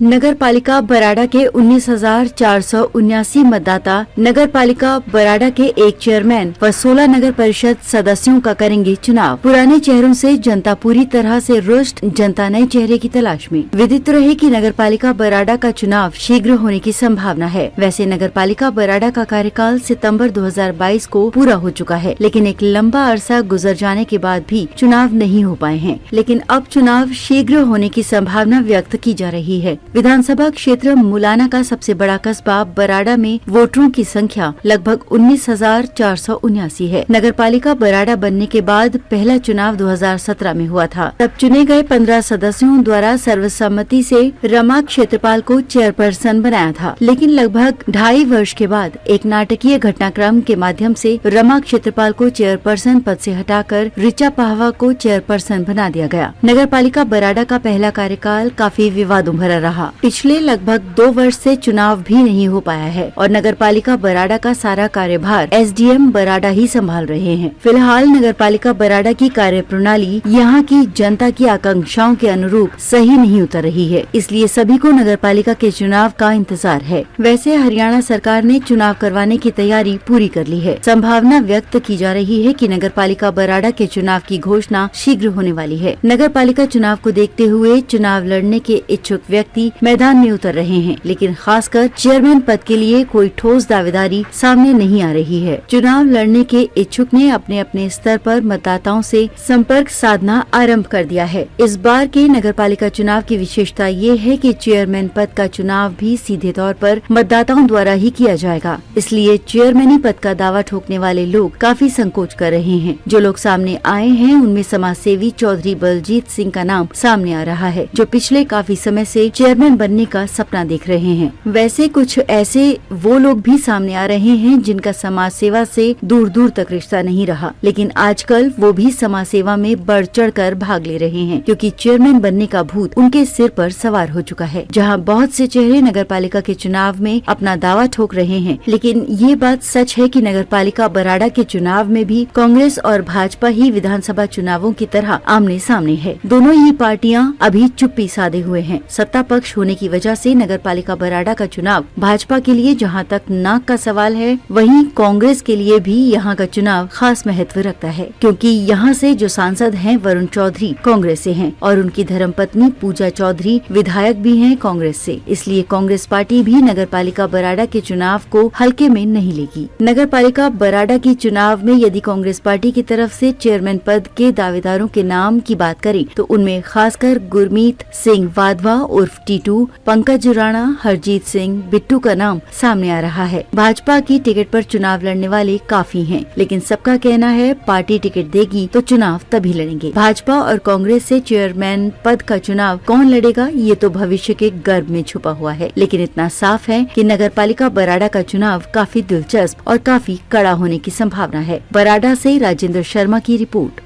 नगर पालिका बराड़ा के 19,479 मतदाता नगर पालिका बराड़ा के एक चेयरमैन व 16 नगर परिषद सदस्यों का करेंगे चुनाव। पुराने चेहरों से जनता पूरी तरह से रुष्ट, जनता नए चेहरे की तलाश में। विदित रहे कि नगर पालिका बराड़ा का चुनाव शीघ्र होने की संभावना है। वैसे नगर पालिका बराड़ा का कार्यकाल सितंबर 2022 को पूरा हो चुका है, लेकिन एक लंबा अरसा गुजर जाने के बाद भी चुनाव नहीं हो पाए हैं। लेकिन अब चुनाव शीघ्र होने की संभावना व्यक्त की जा रही है। विधानसभा क्षेत्र मुलाना का सबसे बड़ा कस्बा बराड़ा में वोटरों की संख्या लगभग 19,479 है। नगर पालिका बराड़ा बनने के बाद पहला चुनाव 2017 में हुआ था। तब चुने गए 15 सदस्यों द्वारा सर्वसम्मति से रमा क्षेत्रपाल को चेयरपर्सन बनाया था। लेकिन लगभग 2.5 वर्ष के बाद एक नाटकीय घटनाक्रम के माध्यम से रमा क्षेत्रपाल को चेयरपर्सन पद से हटाकर ऋचा पाहवा को चेयरपर्सन बना दिया गया। नगर पालिका बराड़ा का पहला कार्यकाल काफी विवादों भरा रहा। पिछले लगभग 2 वर्ष से चुनाव भी नहीं हो पाया है और नगर पालिका बराड़ा का सारा कार्यभार एसडीएम बराड़ा ही संभाल रहे हैं। फिलहाल नगर पालिका बराड़ा की कार्यप्रणाली यहाँ की जनता की आकांक्षाओं के अनुरूप सही नहीं उतर रही है, इसलिए सभी को नगर पालिका के चुनाव का इंतजार है। वैसे हरियाणा सरकार ने चुनाव करवाने की तैयारी पूरी कर ली है। संभावना व्यक्त की जा रही है कि नगर पालिका बराड़ा के चुनाव की घोषणा शीघ्र होने वाली है। नगर पालिका चुनाव को देखते हुए चुनाव लड़ने के इच्छुक व्यक्ति मैदान में उतर रहे हैं, लेकिन खासकर चेयरमैन पद के लिए कोई ठोस दावेदारी सामने नहीं आ रही है। चुनाव लड़ने के इच्छुक ने अपने अपने स्तर पर मतदाताओं से संपर्क साधना आरंभ कर दिया है। इस बार के नगर पालिका चुनाव की विशेषता ये है कि चेयरमैन पद का चुनाव भी सीधे तौर पर मतदाताओं द्वारा ही किया जाएगा, इसलिए चेयरमैनी पद का दावा ठोकने वाले लोग काफी संकोच कर रहे हैं। जो लोग सामने आए हैं उनमें समाज सेवी चौधरी बलजीत सिंह का नाम सामने आ रहा है, जो पिछले काफी समय से चेयरमैन बनने का सपना देख रहे हैं। वैसे कुछ ऐसे वो लोग भी सामने आ रहे हैं जिनका समाज सेवा से दूर दूर तक रिश्ता नहीं रहा, लेकिन आजकल वो भी समाज सेवा में बढ़ चढ़ कर भाग ले रहे हैं, क्योंकि चेयरमैन बनने का भूत उनके सिर पर सवार हो चुका है। जहां बहुत से चेहरे नगर पालिका के चुनाव में अपना दावा ठोक रहे हैं, लेकिन ये बात सच है कि नगर पालिका बराड़ा के चुनाव में भी कांग्रेस और भाजपा ही विधानसभा चुनावों की तरह आमने सामने है। दोनों ही पार्टियां अभी चुप्पी साधे हुए हैं। सत्ता पक्ष होने की वजह से नगर पालिका बराड़ा का चुनाव भाजपा के लिए जहां तक नाक का सवाल है, वहीं कांग्रेस के लिए भी यहां का चुनाव खास महत्व रखता है, क्योंकि यहां से जो सांसद हैं वरुण चौधरी कांग्रेस से हैं और उनकी धर्मपत्नी पूजा चौधरी विधायक भी हैं कांग्रेस से। इसलिए कांग्रेस पार्टी भी नगर पालिका बराड़ा के चुनाव को हल्के में नहीं लेगी। नगर पालिका बराड़ा की चुनाव में यदि कांग्रेस पार्टी की तरफ से चेयरमैन पद के दावेदारों के नाम की बात करें तो उनमें खासकर गुरमीत सिंह वाधवा उर्फ टीटू, पंकज राणा, हरजीत सिंह, बिट्टू का नाम सामने आ रहा है। भाजपा की टिकट पर चुनाव लड़ने वाले काफी हैं, लेकिन सबका कहना है पार्टी टिकट देगी तो चुनाव तभी लड़ेंगे। भाजपा और कांग्रेस से चेयरमैन पद का चुनाव कौन लड़ेगा ये तो भविष्य के गर्भ में छुपा हुआ है, लेकिन इतना साफ है कि नगर पालिका बराड़ा का चुनाव काफी दिलचस्प और काफी कड़ा होने की संभावना है। बराड़ा से राजेंद्र शर्मा की रिपोर्ट।